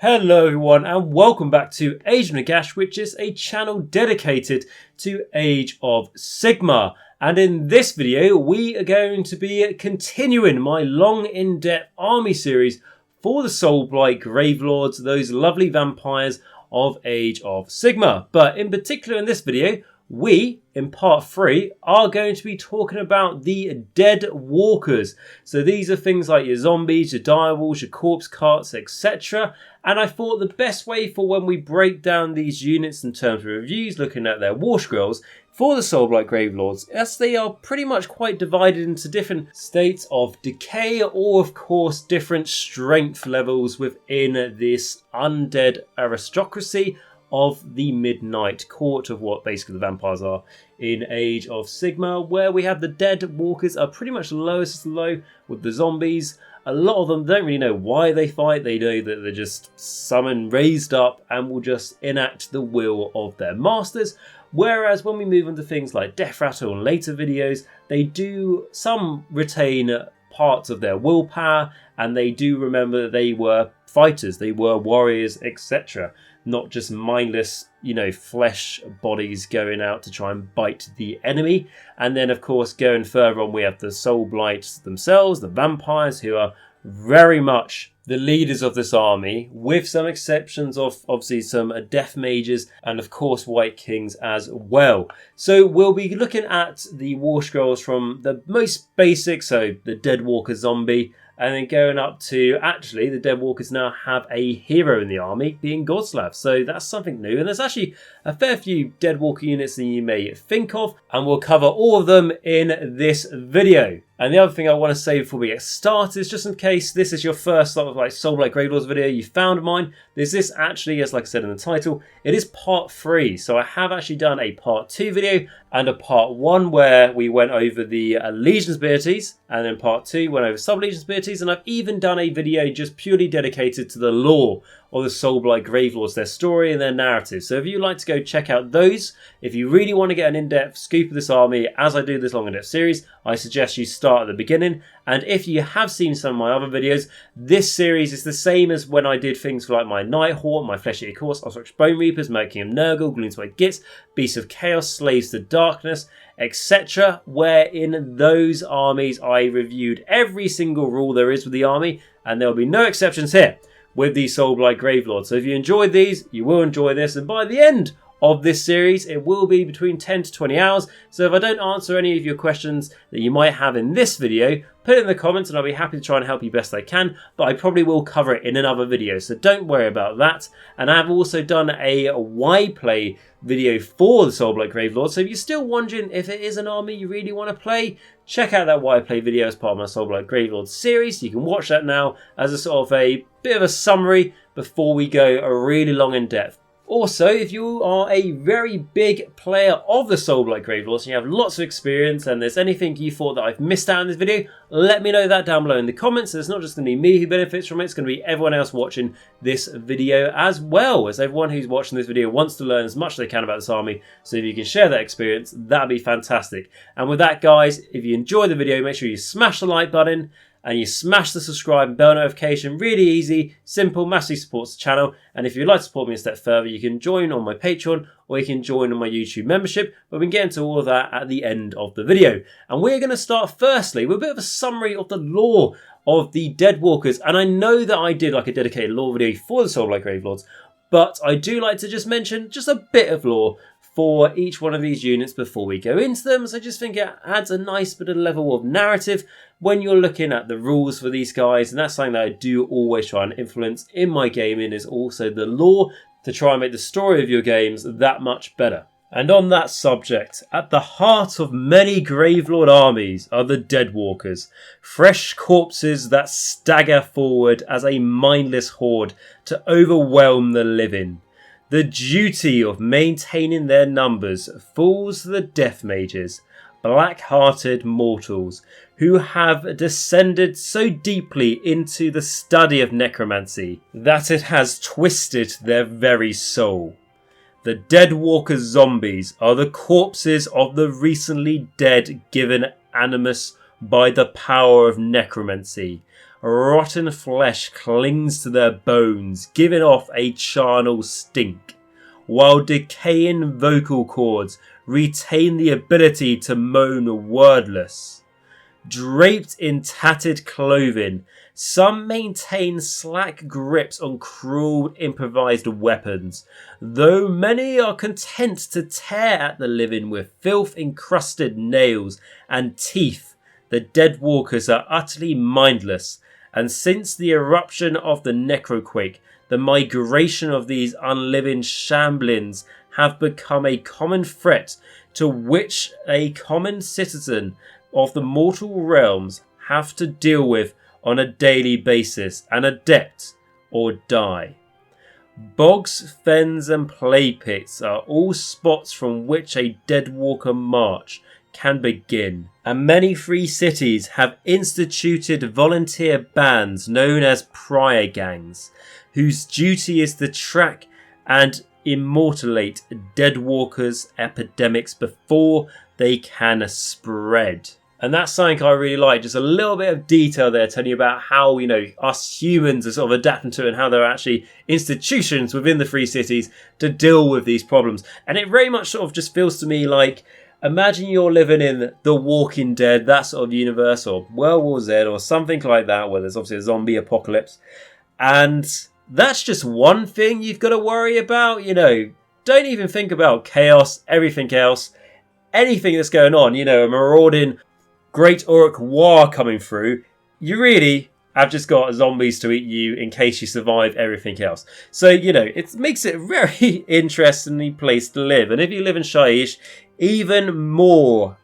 Hello everyone and welcome back to Age of Nagash, which is a channel dedicated to Age of Sigmar. And in this video we are going to be continuing my long in-depth army series for the Soulblight Gravelords, those lovely vampires of Age of Sigmar. But in particular in this video, we, in part 3, are going to be talking about the Deadwalkers. So these are things like your zombies, your direwolves, your corpse carts, etc. And I thought the best way for when we break down these units in terms of reviews, looking at their war scrolls, for the Soulblight Gravelords, as they are pretty much quite divided into different states of decay or of course different strength levels within this undead aristocracy of the Midnight Court of what basically the vampires are in Age of Sigmar, where we have the Deadwalkers are pretty much lowest low with the zombies. A lot of them don't really know why they fight. They know that they're just summoned, raised up, and will just enact the will of their masters. Whereas when we move on to things like Death Rattle and later videos, they do some retain parts of their willpower, and they do remember that they were fighters, they were warriors, etc. Not just mindless, flesh bodies going out to try and bite the enemy. And then, of course, going further on, we have the Soulblights themselves, the vampires, who are very much the leaders of this army, with some exceptions of obviously some death mages and, of course, white kings as well. So we'll be looking at the war scrolls from the most basic, so the Deadwalker zombie, and then going up to, actually, the Deadwalkers now have a hero in the army, being Gullswept. So that's something new. And there's actually a fair few Deadwalker units that you may think of. And we'll cover all of them in this video. And the other thing I want to say before we get started is just in case this is your first sort of like Soulblight Gravelords video, you found mine. This actually, as like I said in the title, it is part 3. So I have actually done a part 2 video and a part 1 where we went over the Legions abilities, and then part 2 went over sub-Legions abilities, and I've even done a video just purely dedicated to the lore of the Soulblight Gravelords, their story and their narrative. So if you'd like to go check out those, if you really want to get an in-depth scoop of this army as I do this long in-depth series, I suggest you start at the beginning. And if you have seen some of my other videos, this series is the same as when I did things like my Nighthawk, my Flesh Eater Course, Ostrich Bone Reapers, Mercury of Nurgle, Gloomswept Gits, Beasts of Chaos, Slaves to Darkness, etc. Where in those armies I reviewed every single rule there is with the army, and there will be no exceptions here with the Soulblight Gravelords. So if you enjoyed these, you will enjoy this, and by the end of this series, it will be between 10 to 20 hours. So if I don't answer any of your questions that you might have in this video, put it in the comments and I'll be happy to try and help you best I can, but I probably will cover it in another video, so don't worry about that. And I have also done a why play video for the Soulblight Gravelords, so if you're still wondering if it is an army you really want to play, check out that why play video as part of my Soulblight Gravelords series. You can watch that now as a sort of a bit of a summary before we go a really long in depth. Also, if you are a very big player of the Soulblight Gravelords and you have lots of experience and there's anything you thought that I've missed out in this video, let me know that down below in the comments. It's not just going to be me who benefits from it, it's going to be everyone else watching this video as well, as everyone who's watching this video wants to learn as much as they can about this army. So if you can share that experience, that'd be fantastic. And with that, guys, if you enjoy the video, make sure you smash the like button and you smash the subscribe and bell notification. Really easy, simple, massively supports the channel. And if you'd like to support me a step further, you can join on my Patreon or you can join on my YouTube membership. But we can get into all of that at the end of the video. And we're going to start firstly with a bit of a summary of the lore of the Deadwalkers. And I know that I did like a dedicated lore video for the Soulblight Gravelords, but I do like to just mention just a bit of lore for each one of these units before we go into them. So I just think it adds a nice bit of level of narrative when you're looking at the rules for these guys, and that's something that I do always try and influence in my gaming, is also the lore, to try and make the story of your games that much better. And on that subject, at the heart of many Gravelord armies are the Deadwalkers, fresh corpses that stagger forward as a mindless horde to overwhelm the living. The duty of maintaining their numbers falls to the Death Mages, black-hearted mortals who have descended so deeply into the study of necromancy that it has twisted their very soul. The Deadwalker zombies are the corpses of the recently dead given animus by the power of necromancy, rotten flesh clings to their bones, giving off a charnel stink, while decaying vocal cords retain the ability to moan wordless. Draped in tattered clothing, some maintain slack grips on cruel improvised weapons, though many are content to tear at the living with filth-encrusted nails and teeth. The Deadwalkers are utterly mindless, and since the eruption of the Necroquake, the migration of these unliving shamblings have become a common threat to which a common citizen of the mortal realms have to deal with on a daily basis and adapt or die. Bogs, fens and play pits are all spots from which a Deadwalker march can begin, and many free cities have instituted volunteer bands known as prior gangs, whose duty is to track and immortalate Deadwalkers' epidemics before they can spread. And that's something I really like, just a little bit of detail there telling you about how, us humans are sort of adapting to it and how there are actually institutions within the free cities to deal with these problems. And it very much sort of just feels to me like, imagine you're living in The Walking Dead, that sort of universe, or World War Z or something like that, where there's obviously a zombie apocalypse. And that's just one thing you've got to worry about, Don't even think about chaos, everything else, anything that's going on, a marauding Great Uruk War coming through. You really have just got zombies to eat you in case you survive everything else. So, it makes it a very interesting place to live. And if you live in Shaiish, even more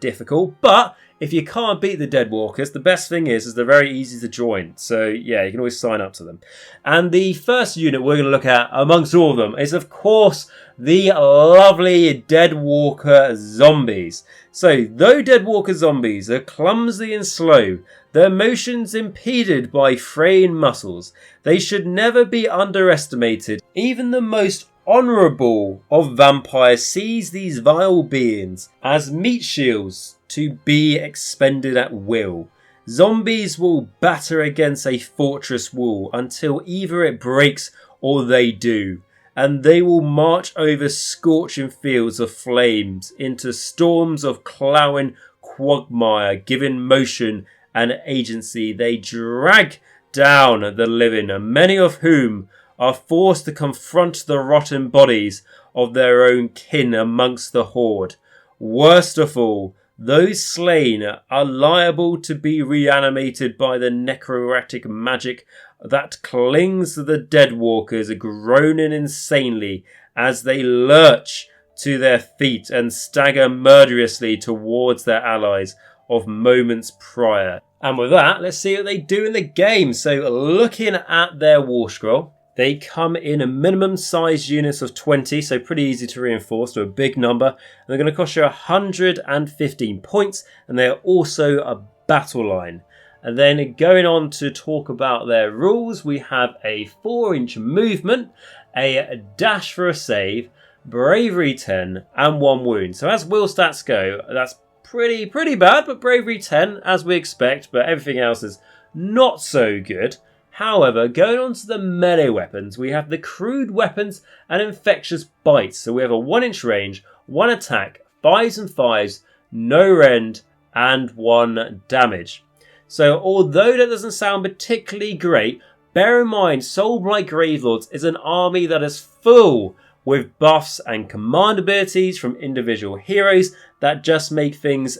difficult. But if you can't beat the Deadwalkers, the best thing is they're very easy to join. So, yeah, you can always sign up to them. And the first unit we're going to look at amongst all of them is, of course, the lovely Deadwalker zombies. So, though Deadwalker zombies are clumsy and slow, their motions impeded by fraying muscles, they should never be underestimated. Even the most honourable of vampires sees these vile beings as meat shields to be expended at will. Zombies will batter against a fortress wall until either it breaks or they do, and they will march over scorching fields of flames into storms of cloughing quagmire, giving motion and agency. They drag down the living, many of whom are forced to confront the rotten bodies of their own kin amongst the horde. Worst of all, those slain are liable to be reanimated by the necromantic magic that clings to the Deadwalkers, groaning insanely as they lurch to their feet and stagger murderously towards their allies of moments prior. And with that, let's see what they do in the game. So looking at their war scroll, they come in minimum size units of 20, so pretty easy to reinforce, to a big number. And they're going to cost you 115 points, and they're also a battle line. And then going on to talk about their rules, we have a 4-inch movement, a dash for a save, bravery 10, and 1 wound. So as will stats go, that's pretty bad, but bravery 10 as we expect, but everything else is not so good. However, going on to the melee weapons, we have the crude weapons and infectious bites. So we have a 1-inch range, 1 attack, 5s and 5s, no rend, and 1 damage. So although that doesn't sound particularly great, bear in mind Soulblight Gravelords is an army that is full with buffs and command abilities from individual heroes that just make things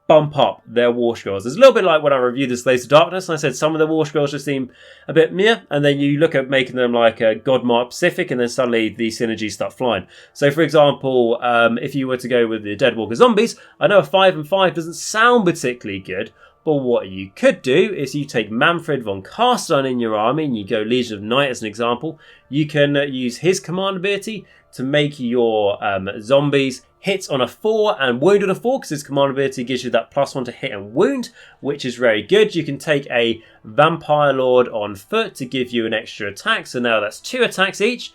bump up their war scrolls. It's a little bit like when I reviewed the Slaves of Darkness, and I said some of the war scrolls just seem a bit meh, and then you look at making them like a Godmark Pacific, and then suddenly the synergies start flying. So for example, if you were to go with the Deadwalker Zombies, I know a 5 and 5 doesn't sound particularly good, but what you could do is you take Manfred von Carstein in your army, and you go Legion of Night as an example. You can use his command ability to make your zombies hit on a 4 and wound on a 4, because his command ability gives you that +1 to hit and wound, which is very good. You can take a Vampire Lord on foot to give you an extra attack, so now that's 2 attacks each,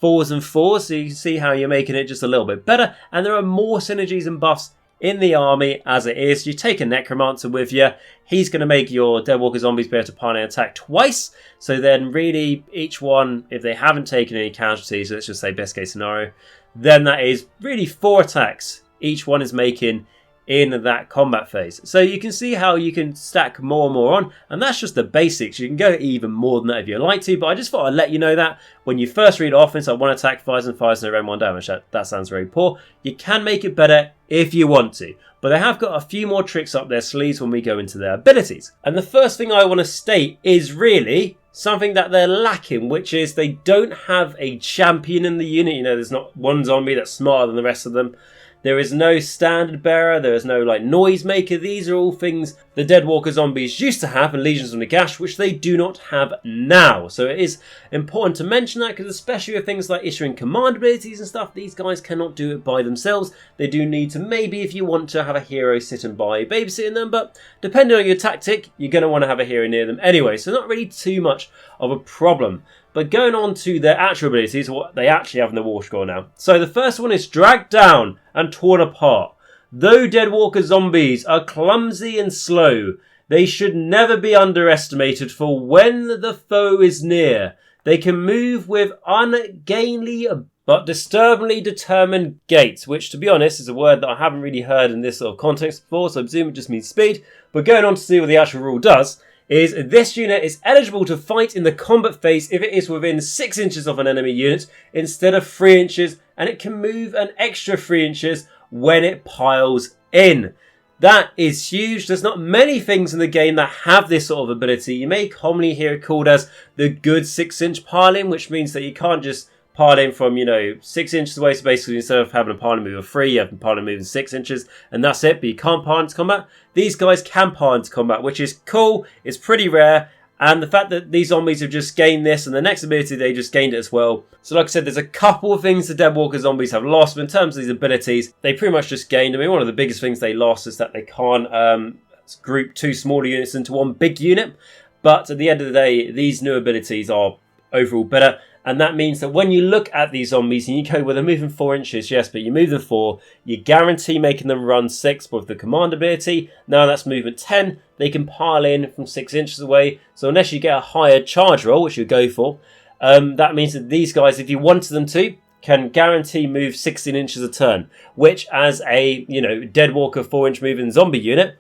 4s and 4s, so you can see how you're making it just a little bit better. And there are more synergies and buffs in the army as it is. You take a Necromancer with you. He's going to make your Deadwalker zombies be able to pile and attack twice. So then really each one, if they haven't taken any casualties, let's just say best case scenario, then that is really 4 attacks each one is making in that combat phase. So you can see how you can stack more and more on, and that's just the basics. You can go even more than that if you like to, but I just thought I'd let you know that when you first read offense, like 1 attack, fires and fires, no round 1 damage. That sounds very poor. You can make it better if you want to, but they have got a few more tricks up their sleeves when we go into their abilities. And the first thing I want to state is really something that they're lacking, which is they don't have a champion in the unit. You know, there's not one zombie that's smarter than the rest of them. There is no standard bearer, there is no like noisemaker. These are all things the Deadwalker zombies used to have in Legions of Nagash, which they do not have now. So it is important to mention that, because especially with things like issuing command abilities and stuff, these guys cannot do it by themselves. They do need to, maybe if you want to have a hero sitting by babysitting them, but depending on your tactic, you're going to want to have a hero near them anyway. So not really too much of a problem. But going on to their actual abilities, what they actually have in the war score now. So the first one is dragged down and torn apart. Though Deadwalker zombies are clumsy and slow, they should never be underestimated, for when the foe is near, they can move with ungainly but disturbingly determined gait, which to be honest is a word that I haven't really heard in this sort of context before, so I presume it just means speed. But going on to see what the actual rule does, is this unit is eligible to fight in the combat phase if it is within 6 inches of an enemy unit instead of 3 inches, and it can move an extra 3 inches when it piles in. That is huge. There's not many things in the game that have this sort of ability. You may commonly hear it called as the good 6-inch piling, which means that you can't just pile in from, 6 inches away. So basically, instead of having a piling move of 3, you have a piling move in 6 inches, and that's it. But you can't pile into combat. These guys can pile into combat, which is cool. It's pretty rare. And the fact that these zombies have just gained this, and the next ability they just gained it as well. So like I said, there's a couple of things the Deadwalker zombies have lost, but in terms of these abilities, they pretty much just gained. I mean, one of the biggest things they lost is that they can't group 2 smaller units into 1 big unit. But at the end of the day, these new abilities are overall better. And that means that when you look at these zombies and you go, well, they're moving 4 inches, yes, but you move them 4, you guarantee making them run 6 with the command ability. Now that's movement 10, they can pile in from 6 inches away. So unless you get a higher charge roll, which you go for, that means that these guys, if you wanted them to, can guarantee move 16 inches a turn, which as a, Deadwalker 4-inch moving zombie unit,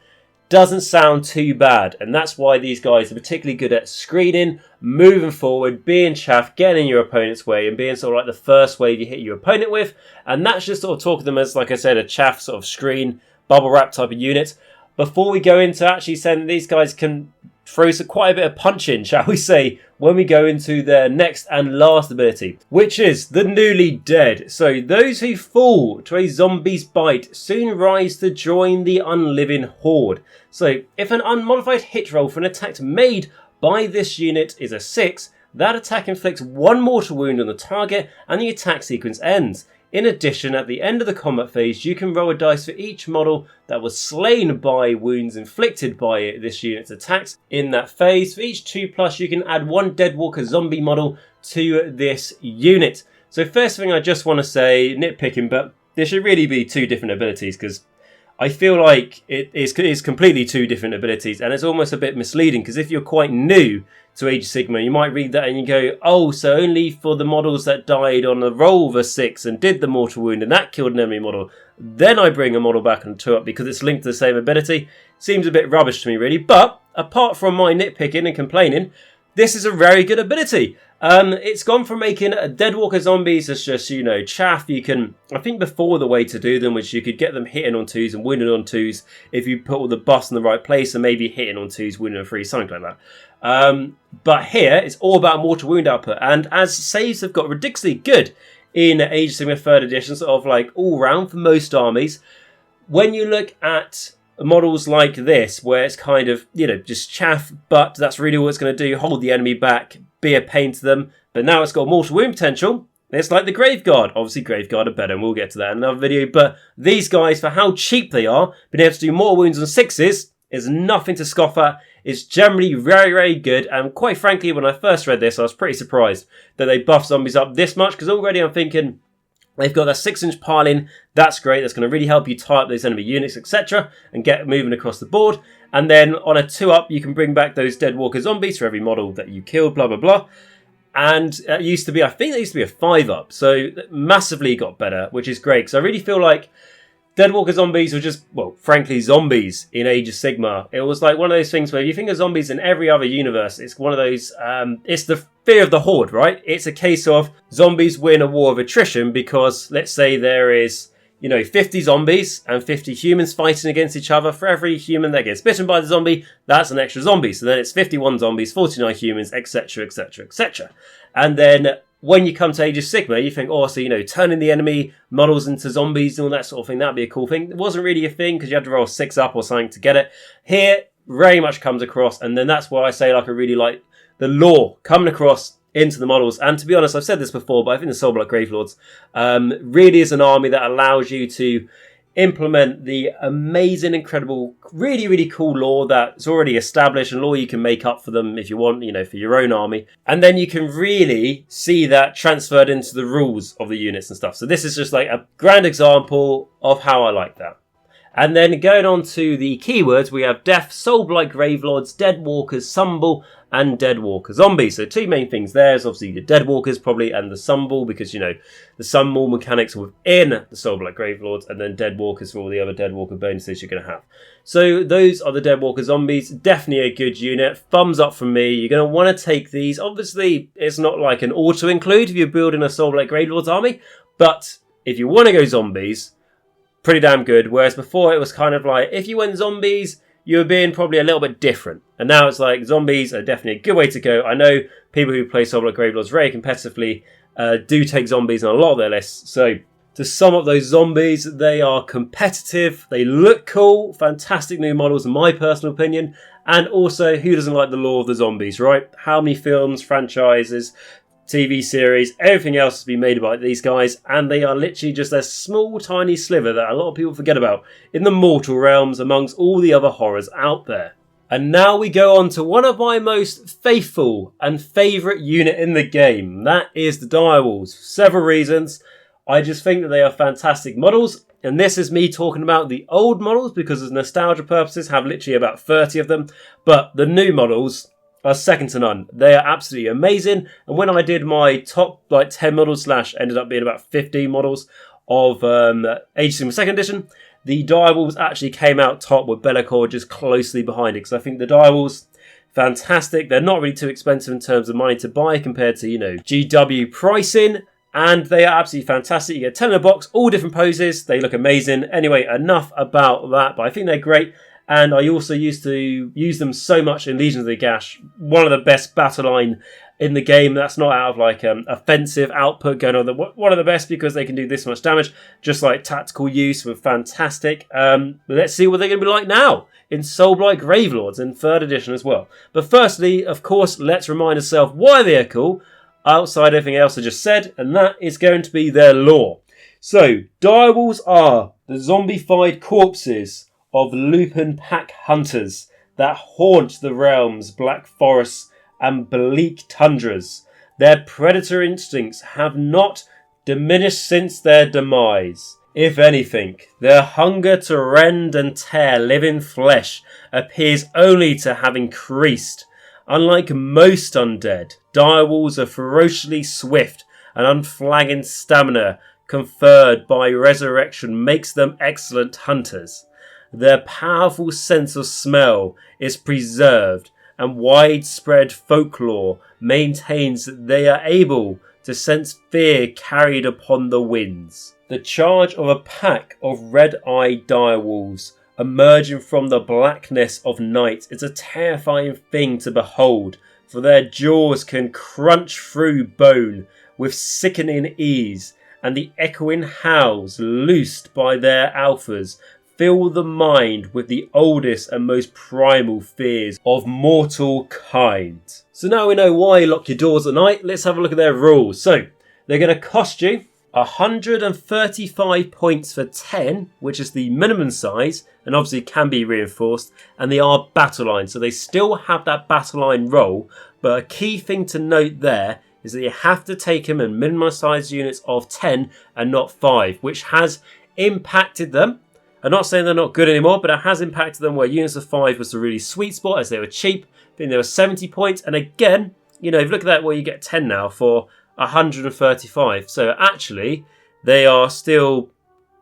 doesn't sound too bad. And that's why these guys are particularly good at screening, moving forward, being chaff, getting in your opponent's way, and being sort of like the first wave you hit your opponent with. And that's just sort of talking them as, like I said, a chaff sort of screen, bubble wrap type of unit. Before we go into actually saying these guys can throw quite a bit of punch in, shall we say, when we go into their next and last ability, which is the Newly Dead. So those who fall to a zombie's bite soon rise to join the unliving horde. So if an unmodified hit roll for an attack made by this unit is a 6, that attack inflicts 1 mortal wound on the target and the attack sequence ends. In addition, at the end of the combat phase, you can roll a dice for each model that was slain by wounds inflicted by this unit's attacks in that phase. For each 2+, you can add 1 Deadwalker zombie model to this unit. So first thing I just want to say, nitpicking, but there should really be 2 different abilities, because I feel like it is completely 2 different abilities, and it's almost a bit misleading, because if you're quite new to Age of Sigmar, you might read that and you go, oh, so only for the models that died on a roll of a 6 and did the mortal wound and that killed an enemy model, then I bring a model back and 2 up because it's linked to the same ability. Seems a bit rubbish to me, really. But apart from my nitpicking and complaining, this is a very good ability. It's gone from making Deadwalker zombies as just, chaff. You can, I think before the way to do them, which you could get them hitting on 2s and winning on 2s if you put all the buffs in the right place, and maybe hitting on 2s, winning on 3s, something like that. But here, it's all about mortal wound output. And as saves have got ridiculously good in Age of Sigmar 3rd edition, sort of like all round for most armies, when you look at models like this, where it's kind of, just chaff, but that's really what it's going to do, hold the enemy back, be a pain to them, but now it's got mortal wound potential. It's like the Graveguard. Obviously, Graveguard are better, and we'll get to that in another video, but these guys, for how cheap they are, being able to do mortal wounds on 6s is nothing to scoff at. It's generally very, very good, and quite frankly, when I first read this, I was pretty surprised that they buff zombies up this much, because already I'm thinking, They've got that 6-inch piling. That's great. That's going to really help you tie up those enemy units, etc. and get moving across the board. And then on a 2-up, you can bring back those Deadwalker zombies for every model that you killed, blah, blah, blah. And it used to be, I think it used to be a 5-up. So massively got better, which is great. Because I really feel like Deadwalker zombies were just, well, frankly, zombies in Age of Sigmar. It was like one of those things where if you think of zombies in every other universe, it's one of those, it's the fear of the horde, right? It's a case of zombies win a war of attrition because, let's say there is, 50 zombies and 50 humans fighting against each other. For every human that gets bitten by the zombie, that's an extra zombie. So then it's 51 zombies, 49 humans, etc., etc., etc. And then when you come to Age of Sigmar, you think, turning the enemy models into zombies and all that sort of thing, that'd be a cool thing. It wasn't really a thing because you had to roll 6-up or something to get it. Here, very much comes across, and then that's why I say I really like the lore coming across into the models. And to be honest, I've said this before, but I think the Soulblight Gravelords really is an army that allows you to implement the amazing, incredible, really, really cool lore that's already established and lore you can make up for them if you want, for your own army. And then you can really see that transferred into the rules of the units and stuff. So this is just like a grand example of how I like that. And then going on to the keywords, we have Death, Soulblight Gravelords, Deadwalkers, Sumble, and Deadwalker Zombies. So 2 main things there is obviously the Deadwalkers probably and the Sumble, because, the Sumble mechanics are within the Soulblight Gravelords, and then Deadwalkers for all the other Deadwalker bonuses you're going to have. So those are the Deadwalker Zombies. Definitely a good unit. Thumbs up from me. You're going to want to take these. Obviously, it's not like an auto-include if you're building a Soulblight Gravelords army, but if you want to go zombies, pretty damn good. Whereas before it was kind of like, if you went zombies, you were being probably a little bit different. And now it's like, zombies are definitely a good way to go. I know people who play Soulblight Gravelords very competitively do take zombies on a lot of their lists. So to sum up those zombies, they are competitive, they look cool, fantastic new models in my personal opinion. And also, who doesn't like the lore of the zombies, right? How many films, franchises, TV series, everything else has been made about these guys, and they are literally just a small tiny sliver that a lot of people forget about in the mortal realms amongst all the other horrors out there. And now we go on to one of my most faithful and favourite unit in the game. That is the Direwolves. For several reasons. I just think that they are fantastic models, and this is me talking about the old models because of nostalgia purposes, have literally about 30 of them, but the new models are second to none. They are absolutely amazing. And when I did my top 10 models / ended up being about 15 models of Age of Sigmar 2nd edition, the Direwolves actually came out top with Be'lakor just closely behind it. Because I think the Direwolves, fantastic. They're not really too expensive in terms of money to buy compared to, GW pricing. And they are absolutely fantastic. You get 10 in a box, all different poses. They look amazing. Anyway, enough about that. But I think they're great. And I also used to use them so much in Legions of the Nagash. One of the best battle line in the game. That's not out of offensive output going on. One of the best because they can do this much damage. Just like tactical use were fantastic. Let's see what they're going to be like now in Soulblight Gravelords in 3rd edition as well. But firstly, of course, let's remind ourselves why they are cool outside everything else I just said. And that is going to be their lore. So, Direwolves are the zombified corpses of lupin pack hunters that haunt the realms, black forests and bleak tundras. Their predator instincts have not diminished since their demise. If anything, their hunger to rend and tear living flesh appears only to have increased. Unlike most undead, direwolves are ferociously swift, and unflagging stamina conferred by resurrection makes them excellent hunters. Their powerful sense of smell is preserved, and widespread folklore maintains that they are able to sense fear carried upon the winds. The charge of a pack of red-eyed direwolves emerging from the blackness of night is a terrifying thing to behold, for their jaws can crunch through bone with sickening ease, and the echoing howls loosed by their alphas fill the mind with the oldest and most primal fears of mortal kind. So now we know why you lock your doors at night. Let's have a look at their rules. So they're going to cost you 135 points for 10, which is the minimum size, and obviously can be reinforced, and they are battle line, so they still have that battle line roll, but a key thing to note there is that you have to take them in minimum size units of 10 and not 5, which has impacted them. I'm not saying they're not good anymore, but it has impacted them where units of 5 was the really sweet spot as they were cheap. I think they were 70 points. And again, you know, if you look at that, well, you get 10 now for 135. So actually, they are still,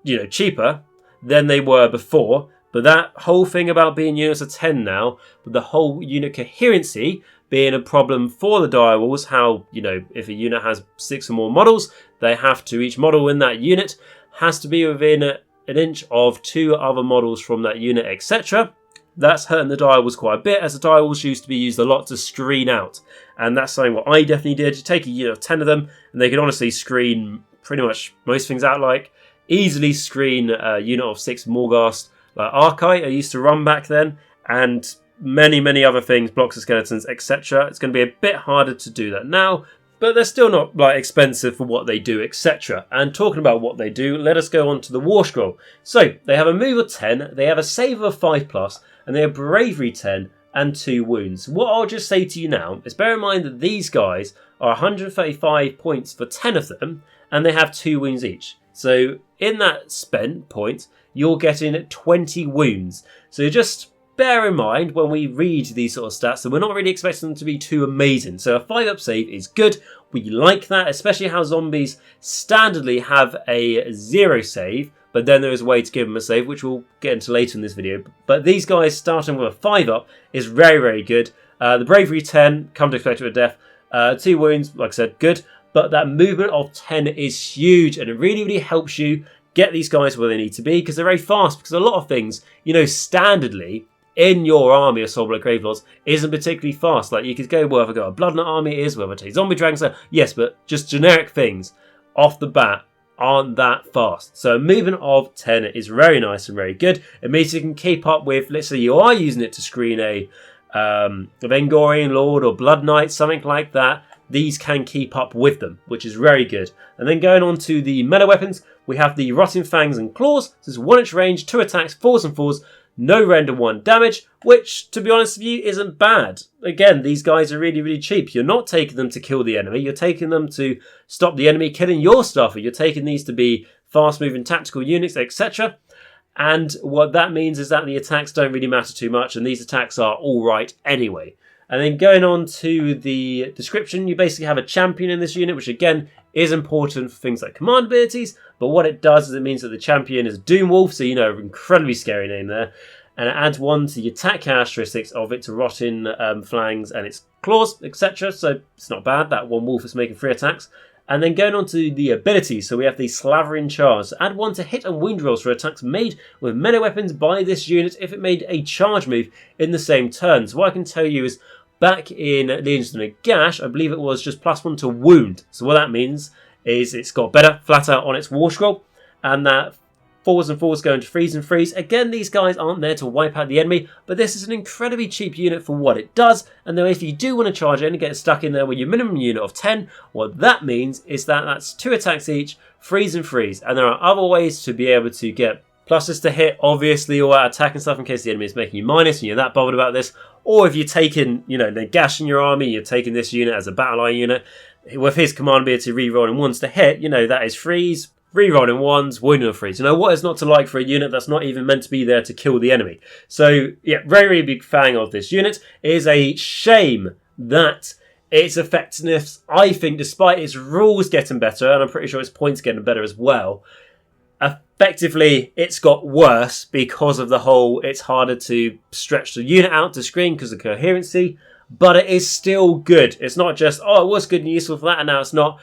you know, cheaper than they were before. But that whole thing about being units of 10 now, with the whole unit coherency being a problem for the Direwolves, how, you know, if a unit has 6 or more models, they have to, each model in that unit has to be within an inch of 2 other models from that unit, etc. That's hurting the Direwolves quite a bit, as the Direwolves used to be used a lot to screen out. And that's something what I definitely did. You take a unit of 10 of them, and they can honestly screen pretty much most things out, like easily screen a unit of 6 Morgasts, like Archite I used to run back then, and many other things, blocks of skeletons, etc. It's going to be a bit harder to do that now, but they're still not like expensive for what they do, etc. And talking about what they do, let us go on to the War Scroll. So they have a move of 10, they have a save of 5+, and they have bravery 10 and 2 wounds. What I'll just say to you now is bear in mind that these guys are 135 points for 10 of them, and they have 2 wounds each. So in that spent point, you're getting 20 wounds. So just bear in mind when we read these sort of stats that we're not really expecting them to be too amazing. So a 5-up save is good. We like that, especially how zombies standardly have a 0 save, but then there is a way to give them a save, which we'll get into later in this video. But these guys starting with a 5-up is very good. The bravery 10, come to expect it with death. 2 wounds, like I said, good. But that movement of 10 is huge, and it really helps you get these guys where they need to be, because they're very fast. Because a lot of things, you know, standardly in your army of Soulblight Gravelords isn't particularly fast. Like you could go, well, if I got a Blood Knight army, it is, whether it's zombie dragons, yes, but just generic things off the bat aren't that fast. So a movement of 10 is very nice and very good. It means you can keep up with, let's say you are using it to screen a Vengorian Lord or Blood Knight, something like that. These can keep up with them, which is very good. And then going on to the melee weapons, we have the Rotting Fangs and Claws. This is 1 inch range, 2 attacks, 4s and 4s, no render, 1 damage, which, to be honest with you, isn't bad. Again, these guys are really cheap. You're not taking them to kill the enemy. You're taking them to stop the enemy killing your stuff. You're taking these to be fast-moving tactical units, etc. And what that means is that the attacks don't really matter too much, and these attacks are all right anyway. And then going on to the description, you basically have a champion in this unit, which again is important for things like command abilities. But what it does is it means that the champion is Doom Wolf, so you know, an incredibly scary name there. And it adds 1 to the attack characteristics of its rotting flangs and its claws, etc. So it's not bad. That 1 wolf is making 3 attacks. And then going on to the abilities, so we have the Slavering Charge. So add 1 to hit and wound rolls for attacks made with melee weapons by this unit if it made a charge move in the same turn. So what I can tell you is, back in Legions of Nagash, I believe it was just +1 to wound. So what that means is it's got better flat out on its War Scroll, and that 4s and 4s going to 3s and 3s. Again, these guys aren't there to wipe out the enemy, but this is an incredibly cheap unit for what it does. And then if you do want to charge it and get stuck in there with your minimum unit of 10, what that means is that that's 2 attacks each, 3s and 3s. And there are other ways to be able to get pluses to hit, obviously, or attack and stuff in case the enemy is making you minus and you're that bothered about this. Or if you're taking, you know, Nagash in your army, you're taking this unit as a battle line unit, with his command ability rerolling 1s to hit, you know, that is 3s, rerolling 1s, wounding 3s. You know, what is not to like for a unit that's not even meant to be there to kill the enemy? So, yeah, very big fan of this unit. It is a shame that its effectiveness, I think, despite its rules getting better, and I'm pretty sure its points getting better as well, effectively it's got worse because of the whole, it's harder to stretch the unit out to screen because of coherency, but it is still good. It's not just, oh, it was good and useful for that and now it's not.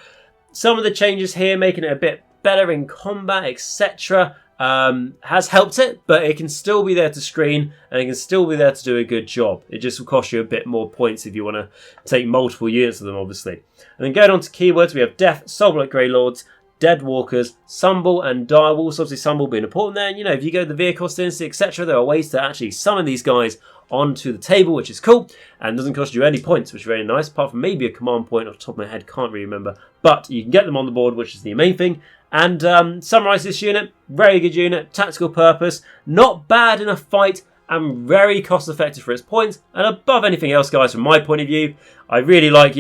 Some of the changes here, making it a bit better in combat, etc., has helped it, but it can still be there to screen and it can still be there to do a good job. It just will cost you a bit more points if you want to take multiple units of them, obviously. And then going on to keywords, we have Death, Soulblight Gravelords, Deadwalkers, Sumble and Direwolves. Obviously Sumble being important there. And, you know, if you go to the vehicle dynasty, etc., there are ways to actually summon these guys onto the table, which is cool and doesn't cost you any points, which is really nice, apart from maybe a command point off the top of my head, can't really remember, but you can get them on the board, which is the main thing. And summarise this unit, very good unit, tactical purpose, not bad in a fight, and very cost effective for its points. And above anything else, guys, from my point of view, I really like,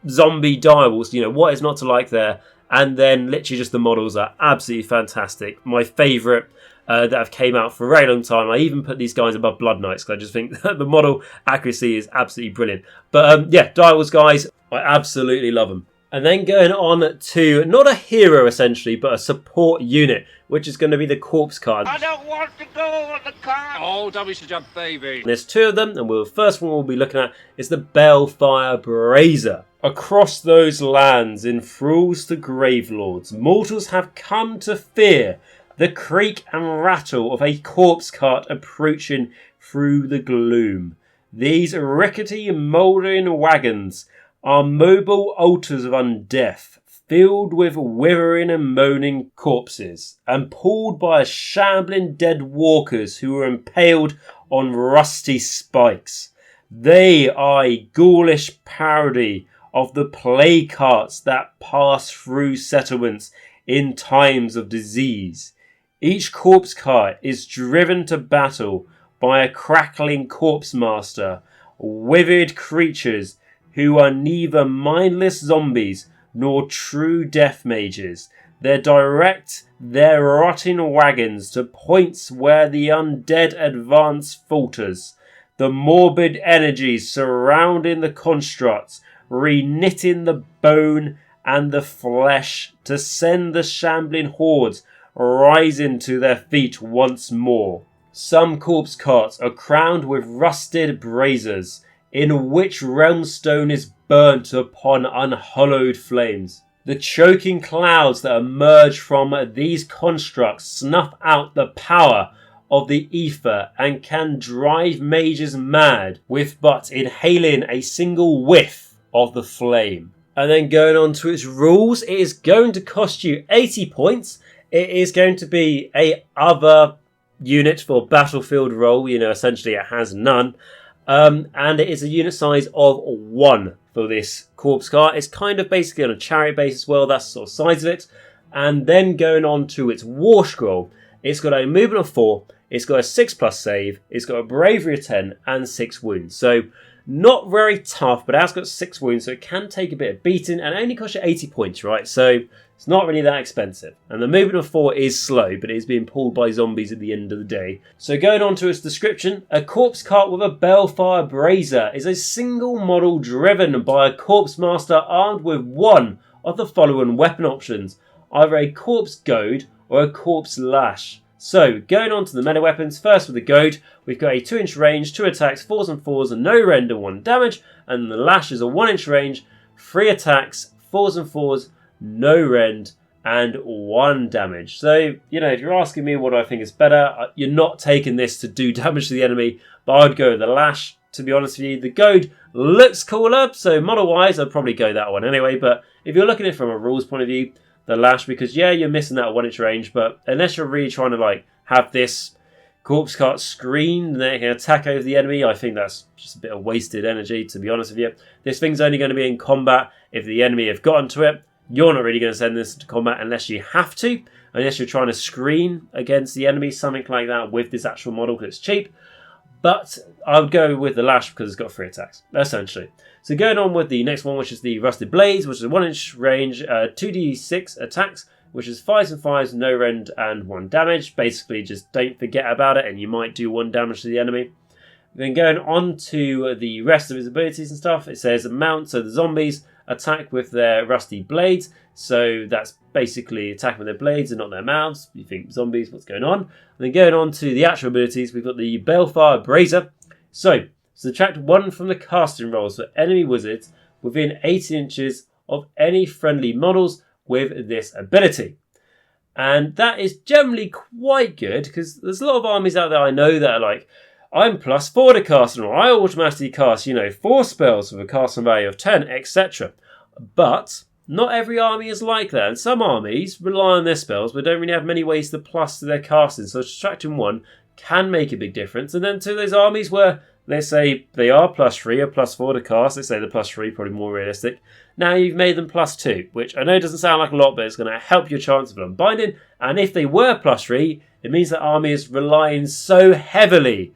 zombie direwolves. What is not to like there? And then literally just the models are absolutely fantastic. My favourite that have came out for a very long time. I even put these guys above Blood Knights because I just think that the model accuracy is absolutely brilliant. But yeah, Direwolves, guys, I absolutely love them. And then going on to not a hero essentially, but a support unit, which is going to be the Corpse card. I don't want to go on the car. Oh, don't be such a baby. There's two of them, and the first one we'll be looking at is the Balefire Brazier. Across those lands in thralls to Gravelords, mortals have come to fear the creak and rattle of a corpse cart approaching through the gloom. These rickety, mouldering wagons are mobile altars of undeath, filled with withering and moaning corpses, and pulled by shambling dead walkers who are impaled on rusty spikes. They are a ghoulish parody of the plague carts that pass through settlements in times of disease. Each corpse cart is driven to battle by a crackling corpse master, withered creatures who are neither mindless zombies nor true death mages. They direct their rotting wagons to points where the undead advance falters. The morbid energies surrounding the constructs, reknitting the bone and the flesh to send the shambling hordes rising to their feet once more. Some corpse carts are crowned with rusted braziers, in which realm stone is burnt upon unhallowed flames. The choking clouds that emerge from these constructs snuff out the power of the ether and can drive mages mad with but inhaling a single whiff of the flame. And then going on to its rules, it is going to cost you 80 points. It is going to be a other unit for battlefield role, essentially it has none. And it is a unit size of 1 for this corpse cart. It's kind of basically on a chariot base as well, that's the sort of size of it. And then going on to its war scroll, it's got a movement of 4, it's got a 6+ save, it's got a bravery of 10 and 6 wounds. So not very tough, but it has got 6 wounds, so it can take a bit of beating and only costs you 80 points, right? So it's not really that expensive. And the movement of 4 is slow, but it is being pulled by zombies at the end of the day. So going on to its description, a corpse cart with a Balefire Brazier is a single model driven by a corpse master armed with one of the following weapon options. Either a corpse goad or a corpse lash. So going on to the meta weapons, first with the goad, we've got a 2-inch range, 2 attacks, 4s and 4s, no rend and 1 damage. And the lash is a 1-inch range, 3 attacks, 4s and 4s, no rend and 1 damage. So, if you're asking me what I think is better, you're not taking this to do damage to the enemy, but I would go with the lash, to be honest with you. The goad looks cooler, so model-wise, I'd probably go that one anyway, but if you're looking at it from a rules point of view, the lash, because yeah, you're missing that 1-inch range, but unless you're really trying to have this corpse cart screen and then it can attack over the enemy, I think that's just a bit of wasted energy, to be honest with you. This thing's only going to be in combat if the enemy have gotten to it. You're not really going to send this into combat unless you have to, unless you're trying to screen against the enemy, something like that with this actual model because it's cheap. But I would go with the lash because it's got 3 attacks, essentially. So going on with the next one, which is the Rusted Blades, which is a 1-inch range, 2d6 attacks, which is 5s and 5s, no rend and 1 damage. Basically, just don't forget about it and you might do 1 damage to the enemy. Then going on to the rest of his abilities and stuff, it says mount, so the zombies attack with their rusty blades. So that's basically attacking with their blades and not their mouths. You think zombies, what's going on? And then going on to the actual abilities, we've got the Balefire Brazier. So subtract 1 from the casting rolls for enemy wizards within 80 inches of any friendly models with this ability. And that is generally quite good because there's a lot of armies out there I know that are I'm +4 to casting roll. I automatically cast, 4 spells with a casting value of 10, etc. But not every army is like that. And some armies rely on their spells but don't really have many ways to plus to their casting. So subtracting 1 can make a big difference. And then to those armies where, let's say, they are +3 or +4 to cast. Let's say the +3, probably more realistic. Now you've made them +2, which I know doesn't sound like a lot, but it's going to help your chance of unbinding. And if they were +3, it means that army is relying so heavily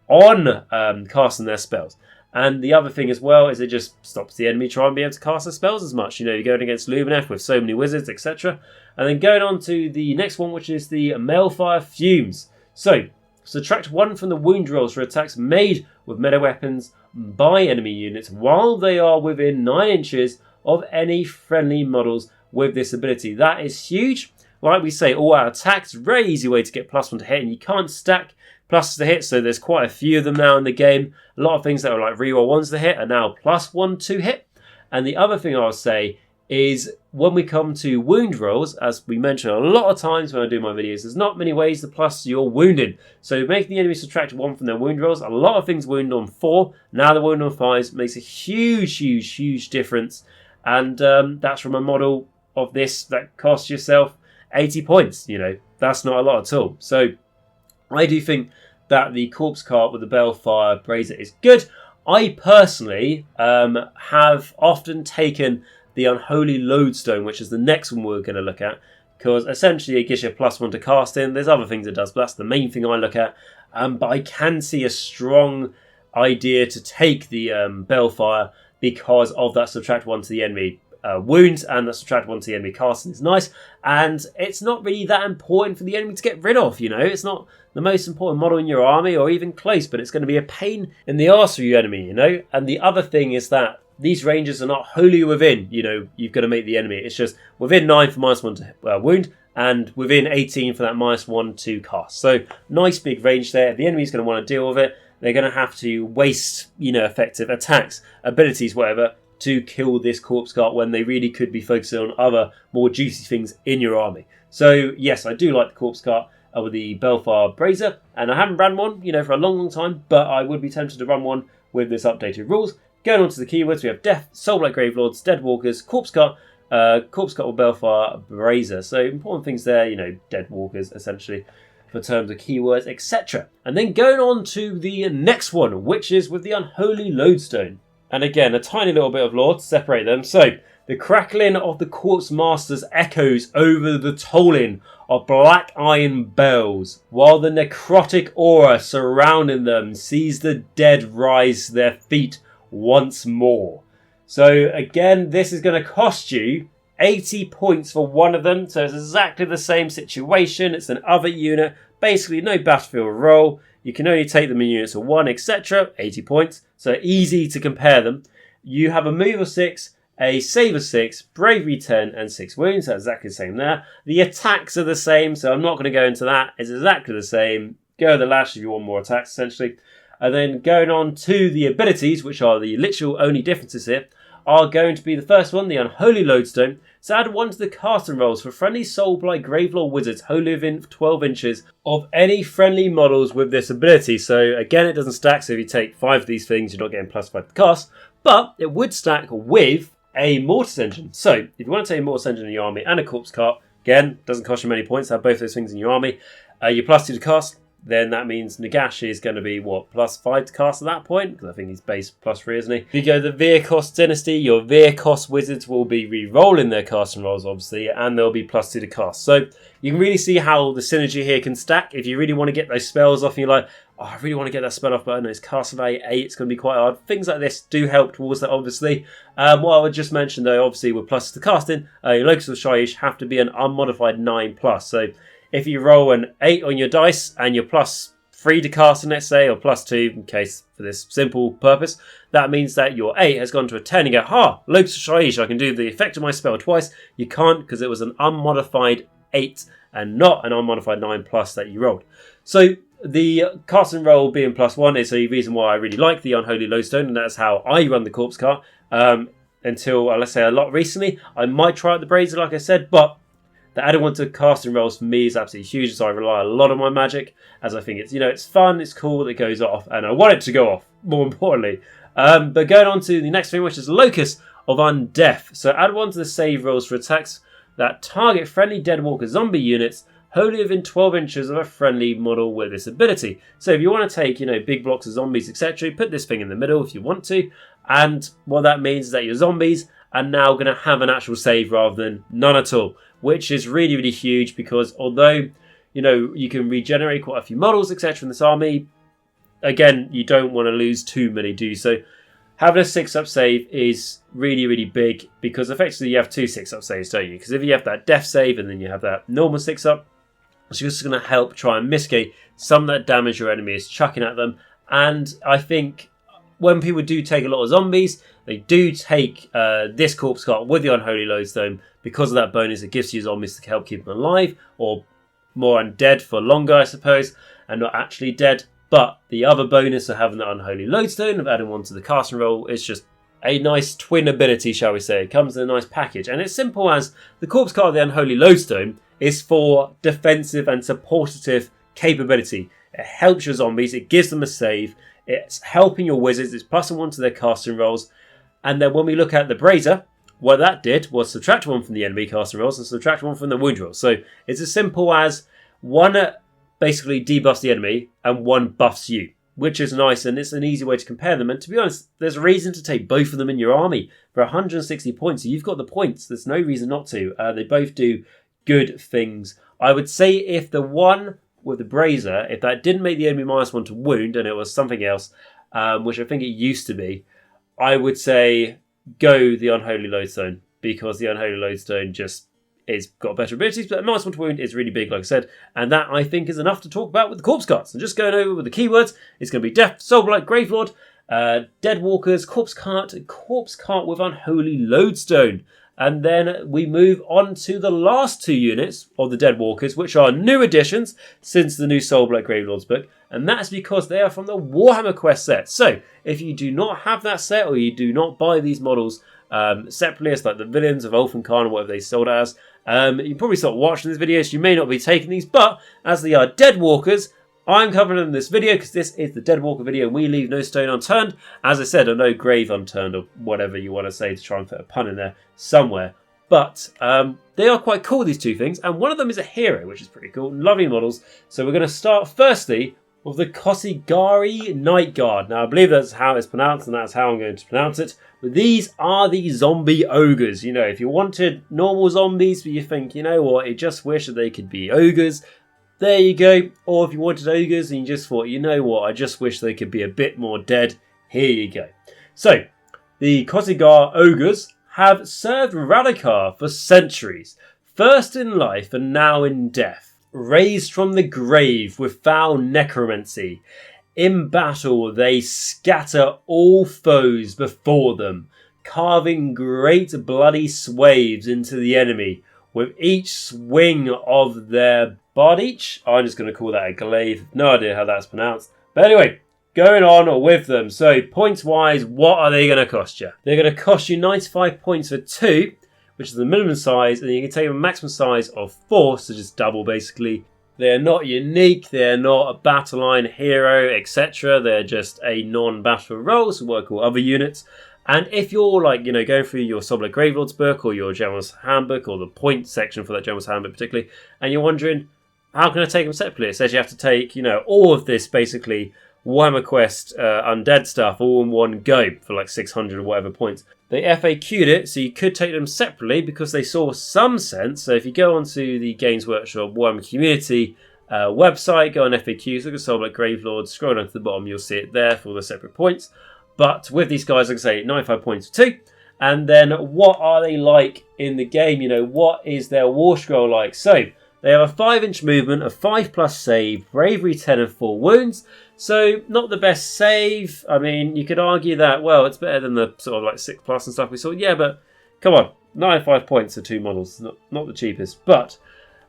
on casting their spells. And the other thing as well is it just stops the enemy trying to be able to cast their spells as much. You know, you're going against Lumineth with so many wizards, etc. And then going on to the next one, which is the Mailfire Fumes. So, subtract 1 from the wound rolls for attacks made with melee weapons by enemy units while they are within 9 inches of any friendly models with this ability. That is huge. Like we say, all out attacks, very easy way to get +1 to hit, and you can't stack pluses to hit, so there's quite a few of them now in the game. A lot of things that are like reroll 1s to hit are now +1 to hit. And the other thing I'll say is when we come to wound rolls, as we mentioned a lot of times when I do my videos, there's not many ways to plus your wounded. So making the enemy subtract 1 from their wound rolls, a lot of things wound on 4, now the wound on 5s makes a huge difference. And that's from a model of this that costs yourself 80 points. You know, that's not a lot at all. So I do think that the Corpse Cart with the Balefire Brazier is good. I personally have often taken the Unholy Lodestone, which is the next one we're going to look at, because essentially it gives you a +1 to cast in. There's other things it does, but that's the main thing I look at. But I can see a strong idea to take the Balefire because of that subtract 1 to the enemy wounds, and the subtract 1 to the enemy casting is nice, and it's not really that important for the enemy to get rid of. You know, it's not the most important model in your army or even close, but it's going to be a pain in the arse for your enemy, you know. And the other thing is that these ranges are not wholly within, you know, you've got to make the enemy. It's just within 9 for -1 to wound, and within 18 for that -1 to cast. So nice big range there. The enemy's going to want to deal with it. They're going to have to waste, you know, effective attacks, abilities, whatever, to kill this Corpse Cart when they really could be focusing on other more juicy things in your army. So yes, I do like the Corpse Cart with the Balefire Brazier, and I haven't run one, you know, for a long time, but I would be tempted to run one with this updated rules. Going on to the keywords, we have Death, Soulblight Gravelords, Deadwalkers, Corpse Cart with Balefire Brazier. So important things there, you know, Deadwalkers essentially for terms of keywords, etc. And then going on to the next one, which is with the Unholy Lodestone. And again, a tiny little bit of lore to separate them. So, the crackling of the Corpse Masters echoes over the tolling of black iron bells, while the necrotic aura surrounding them sees the dead rise to their feet once more. So, again, this is going to cost you 80 points for one of them. So, it's exactly the same situation. It's an other unit. Basically, no battlefield roll. You can only take them in units of 1, etc. 80 points. So easy to compare them. You have a move of 6, a save of 6, bravery 10, and 6 wounds. That's exactly the same there. The attacks are the same, so I'm not going to go into that. It's exactly the same. Go the lash if you want more attacks, essentially. And then going on to the abilities, which are the literal only differences here, are going to be the first one, the Unholy Lodestone. So add 1 to the casting rolls for friendly Soulblight Gravelord wizards wholly within 12 inches of any friendly models with this ability. So again, it doesn't stack, so if you take 5 of these things, you're not getting +5 to cast, but it would stack with a Mortis Engine. So if you want to take a Mortis Engine in your army and a Corpse Cart, again, doesn't cost you many points to have both those things in your army. You're +2 to cast. Then that means Nagash is going to be, what, +5 to cast at that point? Because I think he's base +3, isn't he? If you go the Virkos Dynasty, your Virkos wizards will be re-rolling their casting rolls, obviously, and they'll be +2 to cast. So you can really see how the synergy here can stack. If you really want to get those spells off and you're like, oh, I really want to get that spell off, but I know it's cast value 8, it's going to be quite hard. Things like this do help towards that, obviously. What I would just mention, though, obviously, with +2 to casting, your Locus of Shyish have to be an unmodified 9+. So if you roll an 8 on your dice and you're +3 to casting, let's say, or +2 in case for this simple purpose, that means that your 8 has gone to a 10. You go, Locus of Shyish, I can do the effect of my spell twice. You can't because it was an unmodified 8 and not an unmodified 9+ that you rolled. So the casting roll being +1 is a reason why I really like the Unholy Lodestone, and that's how I run the Corpse Cart until, let's say, a lot recently. I might try out the Brazier, like I said, but the added 1 to casting rolls for me is absolutely huge, so I rely a lot on my magic, as I think it's, you know, it's fun, it's cool, it goes off, and I want it to go off, more importantly. But going on to the next thing, which is Locus of Undeath. So add 1 to the save rolls for attacks that target friendly Deadwalker zombie units wholly within 12 inches of a friendly model with this ability. So if you want to take, you know, big blocks of zombies, etc., put this thing in the middle if you want to, and what that means is that your zombies are now going to have an actual save rather than none at all, which is really, really huge because although, you know, you can regenerate quite a few models, etc. in this army, again, you don't want to lose too many, do you? So having a 6-up save is really, really big because effectively you have 2 6-up saves, don't you? Because if you have that death save and then you have that normal 6-up, it's just going to help try and mitigate some of that damage your enemy is chucking at them. And I think when people do take a lot of zombies, they do take this corpse cart with the Unholy Lodestone because of that bonus it gives you zombies to help keep them alive, or more undead for longer, I suppose, and not actually dead. But the other bonus of having the Unholy Lodestone, of adding one to the casting roll, is just a nice twin ability, shall we say. It comes in a nice package. And it's simple as the corpse card of the Unholy Lodestone is for defensive and supportive capability. It helps your zombies, it gives them a save, it's helping your wizards, it's +1 to their casting rolls. And then when we look at the Brazier, what that did was subtract 1 from the enemy casting rolls and subtract 1 from the wound rolls. So it's as simple as 1 basically debuffs the enemy and 1 buffs you, which is nice, and it's an easy way to compare them. And to be honest, there's a reason to take both of them in your army. For 160 points, you've got the points. There's no reason not to. They both do good things. I would say if the one with the Brazier, if that didn't make the enemy -1 to wound and it was something else, which I think it used to be, I would say go the Unholy Lodestone, because the Unholy Lodestone just is got better abilities, but -1 to wound is really big, like I said, and that I think is enough to talk about with the corpse carts. And just going over with the keywords, it's going to be Death, Soulblight Gravelord, Deadwalkers, corpse cart with Unholy Lodestone. And then we move on to the last 2 units of the Deadwalkers, which are new additions since the new Soulblight Gravelords book, and that's because they are from the Warhammer Quest set. So if you do not have that set, or you do not buy these models separately, it's like the villains of Ulfenkarn or whatever they sold as, you probably start watching these videos, you may not be taking these, but as they are Deadwalkers, I'm covering them in this video because this is the Deadwalker video and we leave no stone unturned. As I said, or no grave unturned, or whatever you want to say to try and fit a pun in there somewhere. But they are quite cool, these 2 things, and one of them is a hero, which is pretty cool. Lovely models. So we're going to start firstly with the Kosigari Night Guard. Now I believe that's how it's pronounced, and that's how I'm going to pronounce it. But these are the zombie ogres. You know, if you wanted normal zombies, but you think, you know what, I just wish that they could be ogres, there you go. Or if you wanted ogres and you just thought, you know what, I just wish they could be a bit more dead, here you go. So, the Kozigar ogres have served Radikar for centuries, first in life and now in death. Raised from the grave with foul necromancy, in battle they scatter all foes before them, carving great bloody swathes into the enemy with each swing of their Bardich. I'm just going to call that a glaive. No idea how that's pronounced. But anyway, going on with them. So, points-wise, what are they going to cost you? They're going to cost you 95 points for 2, which is the minimum size, and you can take a maximum size of 4, so just double basically. They're not unique, they're not a battle line hero, etc. They're just a non-battle role, so work with other units. And if you're like, you know, going through your Soulblight Gravelords book or your General's Handbook or the point section for that General's Handbook particularly, and you're wondering, how can I take them separately? It says you have to take, you know, all of this basically Warhammer Quest undead stuff all in one go for like 600 or whatever points. They FAQ'd it, so you could take them separately because they saw some sense. So if you go onto the Games Workshop Warhammer Community website, go on FAQs, look at Soulblight Gravelords, scroll down to the bottom, you'll see it there for all the separate points. But with these guys, like I say, 95 points for 2. And then what are they like in the game? You know, what is their war scroll like? So they have a 5-inch movement, a 5+ save, bravery 10 and 4 wounds. So not the best save. I mean, you could argue that, well, it's better than the sort of like 6+ and stuff we saw. Yeah, but come on, 95 points for 2 models. Not the cheapest. But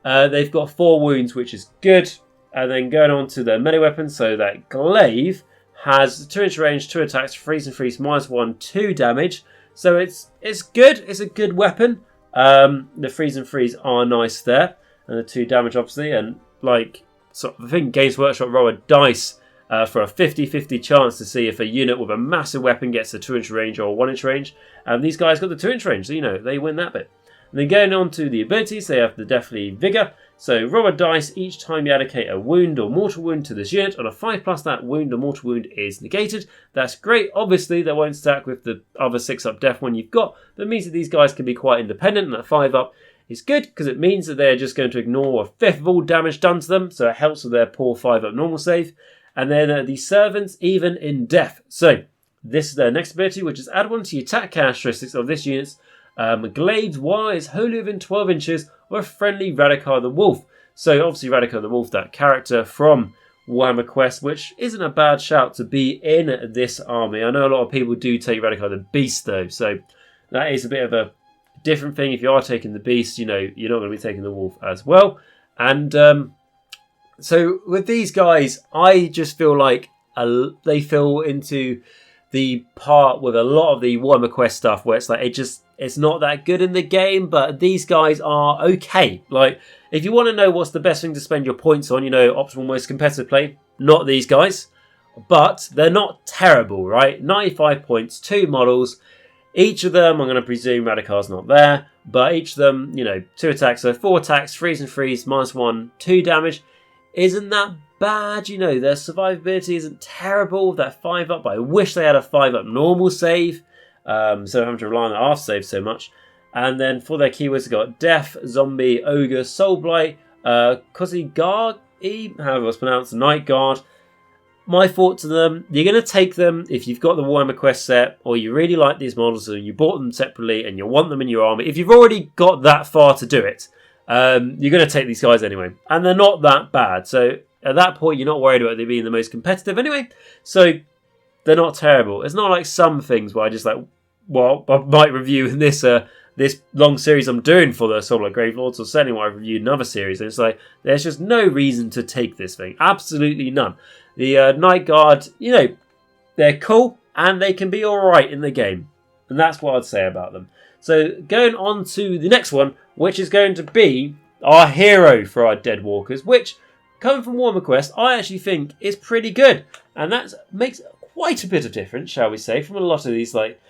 they've got 4 wounds, which is good. And then going on to their melee weapons, so that glaive has 2-inch range, 2 attacks, freeze and freeze, -1, 2 damage. So it's good. It's a good weapon. The freeze and freeze are nice there, and the 2 damage obviously. And like, so I think Games Workshop roll a dice for a 50-50 chance to see if a unit with a massive weapon gets a 2-inch range or a 1-inch range. And these guys got the 2-inch range, so you know they win that bit. And then going on to the abilities, they have the Deathly Vigor. So roll a dice each time you allocate a wound or mortal wound to this unit. On a 5+, that wound or mortal wound is negated. That's great. Obviously, that won't stack with the other 6-up death one you've got. That means that these guys can be quite independent, and that 5-up is good because it means that they're just going to ignore a fifth of all damage done to them. So it helps with their poor 5-up normal save. And then the Servants, even in death. So this is their next ability, which is add 1 to the attack characteristics of this unit's glaives wise wholly within 12 inches of a friendly Radakar the Wolf. So obviously Radakar the Wolf, that character from Warhammer Quest, which isn't a bad shout to be in this army. I know a lot of people do take Radakar the Beast though, so that is a bit of a different thing. If you are taking the Beast, you know, you're not going to be taking the Wolf as well. And so with these guys, I just feel like they fall into the part with a lot of the Warhammer Quest stuff where it's like it's not that good in the game, but these guys are okay. Like, if you want to know what's the best thing to spend your points on, you know, optimal most competitive play, not these guys, but they're not terrible, right? 95 points, 2 models. Each of them, I'm going to presume Radakar's not there, but each of them, you know, 2 attacks, so 4 attacks, freeze and freeze, -1, 2 damage. Isn't that bad? You know, their survivability isn't terrible. That 5-up, but I wish they had a 5-up normal save, so I don't have to rely on the half save so much. And then for their keywords, they've got Death, Zombie, Ogre, Soulblight, Kosigari, however it's pronounced, Night Guard. My thoughts on them, you're going to take them if you've got the Warhammer Quest set, or you really like these models and you bought them separately and you want them in your army. If you've already got that far to do it, you're going to take these guys anyway. And they're not that bad. So at that point, you're not worried about them being the most competitive anyway. So they're not terrible. It's not like some things where I just like, well, I might review in this long series I'm doing for the Soulblight Gravelords, or certainly what I've reviewed in other series. And it's like, there's just no reason to take this thing. Absolutely none. The Night Guard, you know, they're cool and they can be alright in the game. And that's what I'd say about them. So going on to the next one, which is going to be our hero for our Deadwalkers, which, coming from Warhammer Quest, I actually think is pretty good. And that makes quite a bit of difference, shall we say, from a lot of these, like,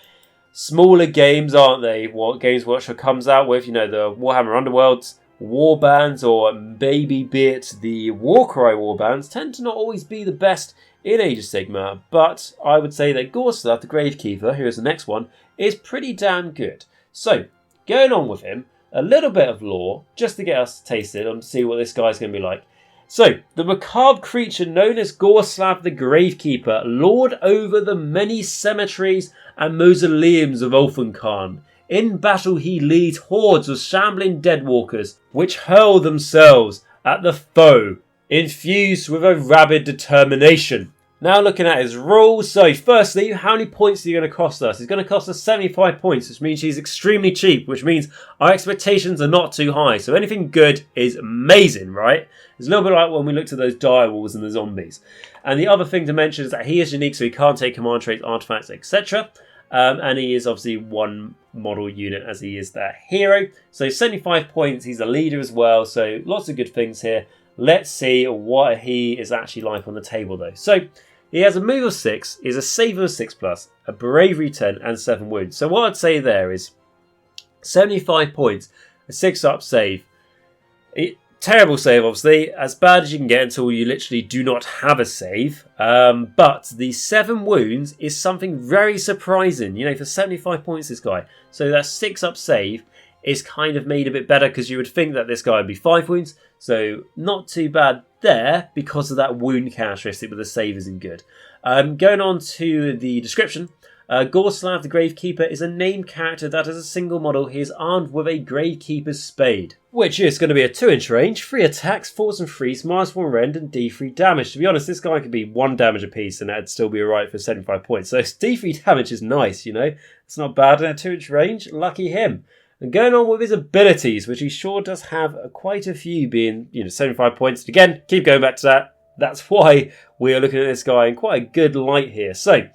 smaller games, aren't they? What Games Workshop comes out with, you know, the Warhammer Underworlds warbands, or maybe be it the Warcry warbands, tend to not always be the best in Age of Sigmar. But I would say that Gullswept, the Gravekeeper, who is the next one, is pretty damn good. So, going on with him, a little bit of lore, just to get us tasted and see what this guy's going to be like. So, the macabre creature known as Gullswept the Gravekeeper lord over the many cemeteries and mausoleums of Ulfenkarn. In battle he leads hordes of shambling Deadwalkers, which hurl themselves at the foe, infused with a rabid determination. Now looking at his rules, so firstly, how many points are you going to cost us? It's going to cost us 75 points, which means he's extremely cheap, which means our expectations are not too high. So anything good is amazing, right? It's a little bit like when we looked at those direwolves and the zombies. And the other thing to mention is that he is unique, so he can't take command traits, artifacts, etc. And he is obviously one model unit as he is their hero. So 75 points, he's a leader as well, so lots of good things here. Let's see what he is actually like on the table though. So he has a move of 6, is a save of 6+, a bravery 10 and 7 wounds. So what I'd say there is 75 points, a 6-up save. Terrible save, obviously, as bad as you can get until you literally do not have a save. But the 7 wounds is something very surprising, you know, for 75 points, this guy. So that 6-up save is kind of made a bit better, because you would think that this guy would be 5 wounds. So not too bad there because of that wound characteristic, but the save isn't good. Going on to the description. Gullswept the Gravekeeper is a named character that is a single model. He is armed with a Gravekeeper's Spade, which is going to be a 2-inch range, 3 attacks, force and freeze, -1 rend, and D3 damage. To be honest, this guy could be 1 damage apiece and that'd still be alright for 75 points. So D3 damage is nice, you know. It's not bad in a 2-inch range. Lucky him. And going on with his abilities, which he sure does have quite a few, being, you know, 75 points. And again, keep going back to that. That's why we are looking at this guy in quite a good light here. So,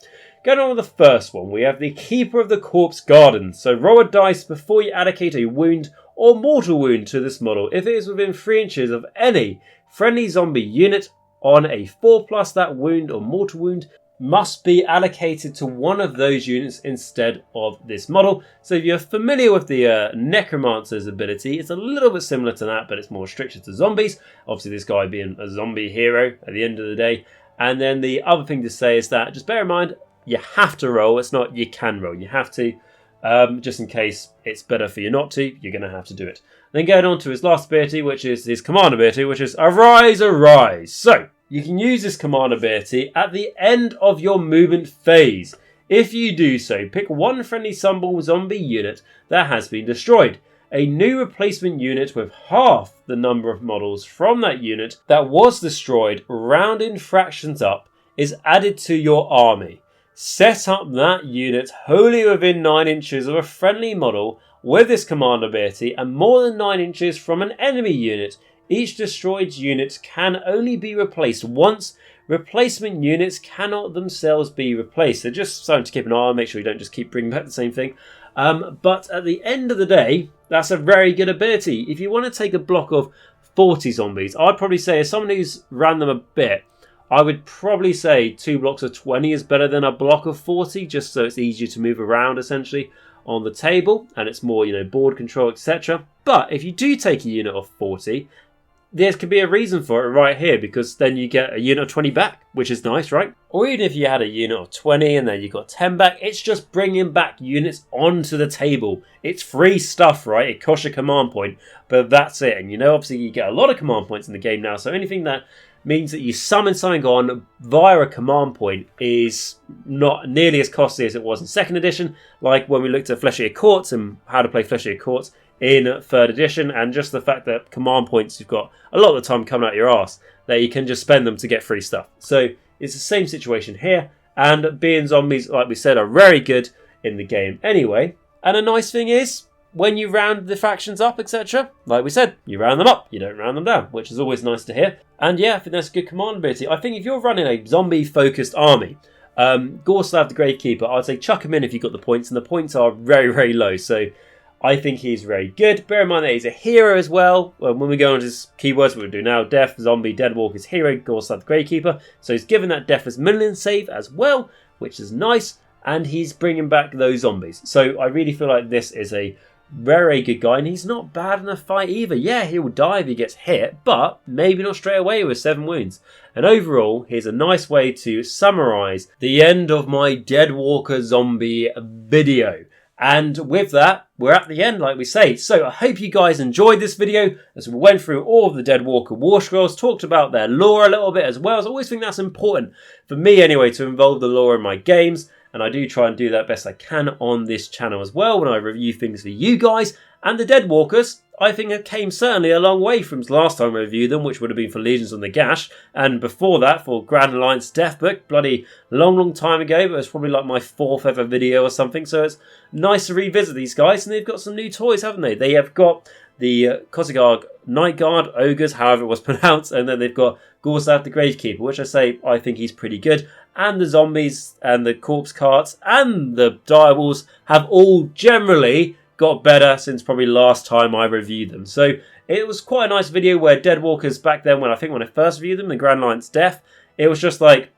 going on with the first one, we have the Keeper of the Corpse Garden. So roll a dice before you allocate a wound or mortal wound to this model. If it is within 3 inches of any friendly zombie unit on a 4+, that wound or mortal wound must be allocated to one of those units instead of this model. So if you're familiar with the Necromancers ability, it's a little bit similar to that, but it's more restricted to zombies. Obviously this guy being a zombie hero at the end of the day. And then the other thing to say is that, just bear in mind, you have to roll. It's not you can roll. You have to. Just in case it's better for you not to, you're going to have to do it. Then going on to his last ability, which is his command ability, which is Arise, Arise. So, you can use this command ability at the end of your movement phase. If you do so, pick one friendly Sunball zombie unit that has been destroyed. A new replacement unit with half the number of models from that unit that was destroyed, rounding fractions up, is added to your army. Set up that unit wholly within 9 inches of a friendly model with this command ability and more than 9 inches from an enemy unit. Each destroyed unit can only be replaced once. Replacement units cannot themselves be replaced. So just something to keep an eye on, make sure you don't just keep bringing back the same thing. But at the end of the day, that's a very good ability. If you want to take a block of 40 zombies, I'd probably say, as someone who's ran them a bit, I would probably say 2 blocks of 20 is better than a block of 40, just so it's easier to move around essentially on the table, and it's more, board control, etc. But if you do take a unit of 40, there could be a reason for it right here, because then you get a unit of 20 back, which is nice, right? Or even if you had a unit of 20 and then you got 10 back, it's just bringing back units onto the table. It's free stuff, right? It costs a command point, but that's it. And obviously you get a lot of command points in the game now, so anything that means that you summon something on via a command point is not nearly as costly as it was in 2nd edition, like when we looked at Fleshier Courts and how to play Fleshier Courts in 3rd edition, and just the fact that command points you've got a lot of the time coming out your arse, that you can just spend them to get free stuff. So it's the same situation here, and being zombies, like we said, are very good in the game anyway. And a nice thing is, when you round the factions up, etc., like we said, you round them up, you don't round them down, which is always nice to hear. And yeah, I think that's a good command ability. I think if you're running a zombie-focused army, Gullswept the Gravekeeper, I'd say chuck him in if you've got the points, and the points are very, very low, so I think he's very good. Bear in mind that he's a hero as well. When we go on to his keywords, we'll do now: Death, Zombie, Deadwalkers, Hero, Gullswept the Gravekeeper. So he's given that Deathless Million save as well, which is nice, and he's bringing back those zombies. So I really feel like this is a very good guy, and he's not bad in a fight either. Yeah, he will die if he gets hit, but maybe not straight away with 7 wounds. And overall, here's a nice way to summarise the end of my Deadwalker zombie video. And with that, we're at the end, like we say. So I hope you guys enjoyed this video as we went through all of the Deadwalker War Scrolls, talked about their lore a little bit as well. As I always think that's important, for me anyway, to involve the lore in my games. And I do try and do that best I can on this channel as well when I review things for you guys. And the Deadwalkers, I think it came certainly a long way from last time I reviewed them, which would have been for Legions of Nagash, and before that for Grand Alliance Deathbook, bloody long time ago, but it's probably like my 4th ever video or something, so it's nice to revisit these guys, and they've got some new toys, haven't they? They have got the Kosogarg Night Guard, Ogres, however it was pronounced, and then they've got Gullswept the Gravekeeper, which I think he's pretty good, and the zombies, and the corpse carts, and the direwolves have all generally got better since probably last time I reviewed them. So it was quite a nice video where Deadwalkers back then, when I first reviewed them, the Grand Alliance Death, it was just like,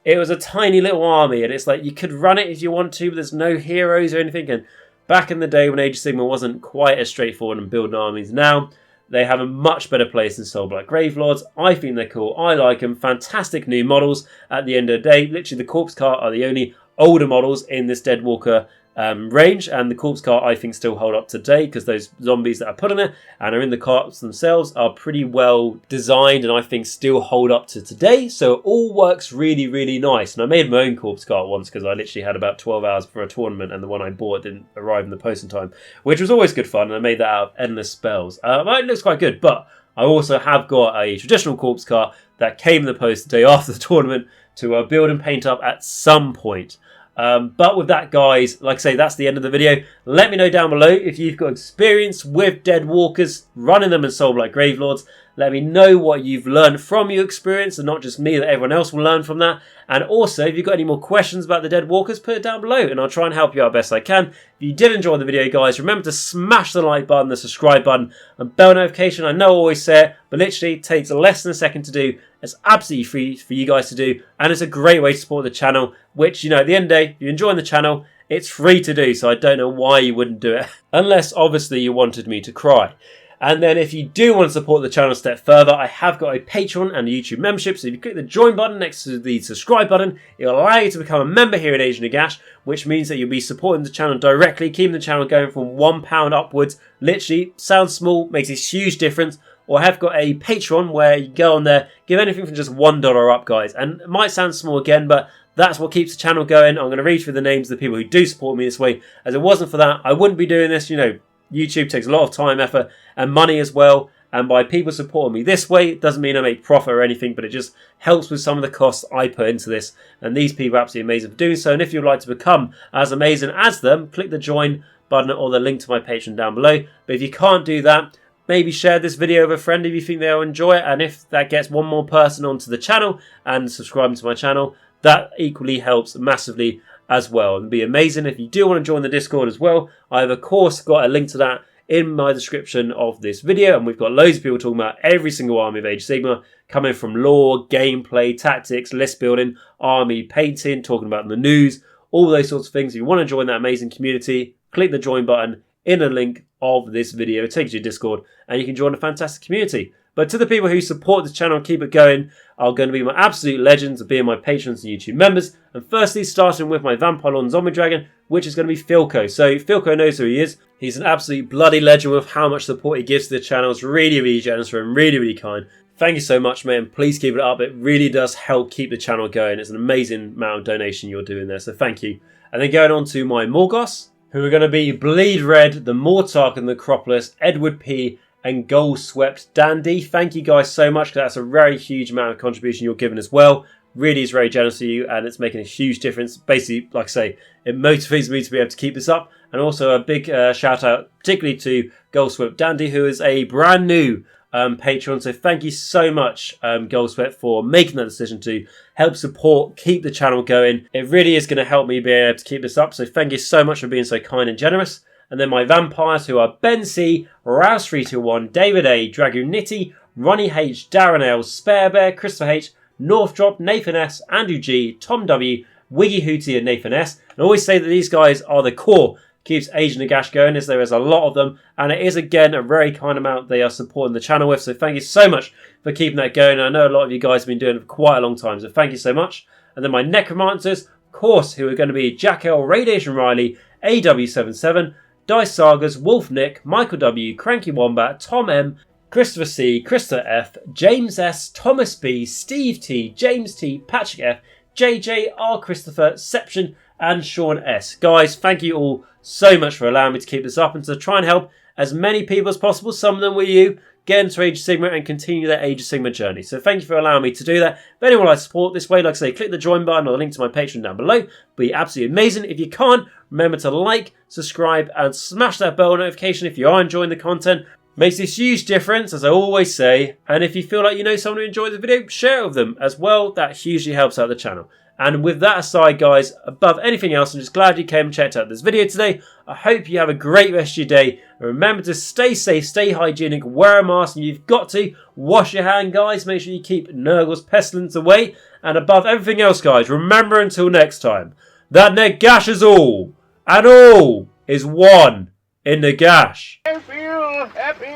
it was a tiny little army, and it's like you could run it if you want to, but there's no heroes or anything. And back in the day when Age of Sigmar wasn't quite as straightforward in building armies, now they have a much better place than Soulblight Gravelords. I think they're cool. I like them. Fantastic new models at the end of the day. Literally, the Corpse Cart are the only older models in this Deadwalker range, and the corpse cart I think still hold up today, because those zombies that are put on it and are in the carts themselves are pretty well designed, and I think still hold up to today. So it all works really nice. And I made my own corpse cart once because I literally had about 12 hours for a tournament, and the one I bought didn't arrive in the post in time, which was always good fun, and I made that out of endless spells. It looks quite good, but I also have got a traditional corpse cart that came in the post the day after the tournament to build and paint up at some point. But with that, guys, like I say, that's the end of the video. Let me know down below if you've got experience with Deadwalkers, running them in Soulblight Gravelords. Let me know what you've learned from your experience, and not just me, that everyone else will learn from that. And also, if you've got any more questions about the Deadwalkers, put it down below, and I'll try and help you out best I can. If you did enjoy the video, guys, remember to smash the like button, the subscribe button, and bell notification. I know I always say it, but literally it takes less than a second to do. It's absolutely free for you guys to do, and it's a great way to support the channel, which, at the end of the day, if you're enjoying the channel, it's free to do, so I don't know why you wouldn't do it. Unless, obviously, you wanted me to cry. And then if you do want to support the channel a step further, I have got a Patreon and a YouTube membership. So if you click the join button next to the subscribe button, it will allow you to become a member here at Age of Nagash, which means that you'll be supporting the channel directly, keeping the channel going from £1 upwards. Literally, sounds small, makes a huge difference. or I have got a Patreon where you go on there, give anything from just $1 up, guys. And it might sound small again, but that's what keeps the channel going. I'm going to read through the names of the people who do support me this way. As it wasn't for that, I wouldn't be doing this. You know, YouTube takes a lot of time, effort, and money as well. And by people supporting me this way, it doesn't mean I make profit or anything, but it just helps with some of the costs I put into this. And these people are absolutely amazing for doing so. And if you'd like to become as amazing as them, click the join button or the link to my Patreon down below. But if you can't do that, maybe share this video with a friend if you think they'll enjoy it. And if that gets one more person onto the channel and subscribing to my channel, that equally helps massively as well. And it'd be amazing if you do want to join the Discord as well. I've of course got a link to that in my description of this video, and we've got loads of people talking about every single army of Age of Sigmar, coming from lore, gameplay, tactics, list building, army painting, talking about the news, all those sorts of things. If you want to join that amazing community, click the join button in a link of this video. It takes you to Discord and you can join a fantastic community. But to the people who support this channel and keep it going are going to be my absolute legends of being my patrons and YouTube members. And firstly, starting with my Vampire Lord and Zombie Dragon, which is going to be Filq. So Filq knows who he is. He's an absolute bloody legend with how much support he gives to the channel. It's really, really generous for him, really, really kind. Thank you so much, man. Please keep it up. It really does help keep the channel going. It's an amazing amount of donation you're doing there, so thank you. And then going on to my Morgasts, who are going to be Bleed Red, the Mortarch of The Necropolis, Edward P, and Gullswept Dandy. Thank you guys so much, because that's a very huge amount of contribution you're giving as well. Really is very generous of you, and it's making a huge difference. Basically, like I say, it motivates me to be able to keep this up. And also a big shout out particularly to Gullswept Dandy, who is a brand new Patreon. So thank you so much, Gullswept, for making that decision to help support, keep the channel going. It really is going to help me be able to keep this up. So thank you so much for being so kind and generous. And then my vampires, who are Ben C, Rouse321, David A, Dragoonity, Ronni H, Darren L, SpareBear, Christopher H, Northdrop, Nathan S, Andrew G, Tom W, Wiggy Whooty, and Nathan S. And I always say that these guys are the core, keeps Age of Nagash going, as there is a lot of them. And it is, again, a very kind amount they are supporting the channel with. So thank you so much for keeping that going. I know a lot of you guys have been doing it for quite a long time, so thank you so much. And then my Necromancers, of course, who are going to be Jacq.l, RadiationRiley, AW77, Dice Sagas, WolfNick, Michal W, Cranky Wombat, Tom M, Christopher C, Christopher F, James S, Thomas B, Steve T, James T, Patrick F, JJ, R Christopher, Sception, and Shaun S. Guys, thank you all so much for allowing me to keep this up and to try and help as many people as possible, some of them were you, get into Age of Sigmar and continue their Age of Sigmar journey. So thank you for allowing me to do that. If anyone would like to support this way, like I say, click the join button or the link to my Patreon down below. It'd be absolutely amazing. If you can't, remember to like, subscribe, and smash that bell notification if you are enjoying the content. Makes this huge difference, as I always say. And if you feel like you know someone who enjoyed the video, share it with them as well. That hugely helps out the channel. And with that aside, guys, above anything else, I'm just glad you came and checked out this video today. I hope you have a great rest of your day. And remember to stay safe, stay hygienic, wear a mask, and you've got to wash your hand, guys. Make sure you keep Nurgle's pestilence away. And above everything else, guys, remember until next time, that Nagash is all, and all is one in Nagash. Happy!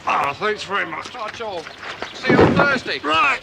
Ah, thanks very much. See you on Thursday. Right.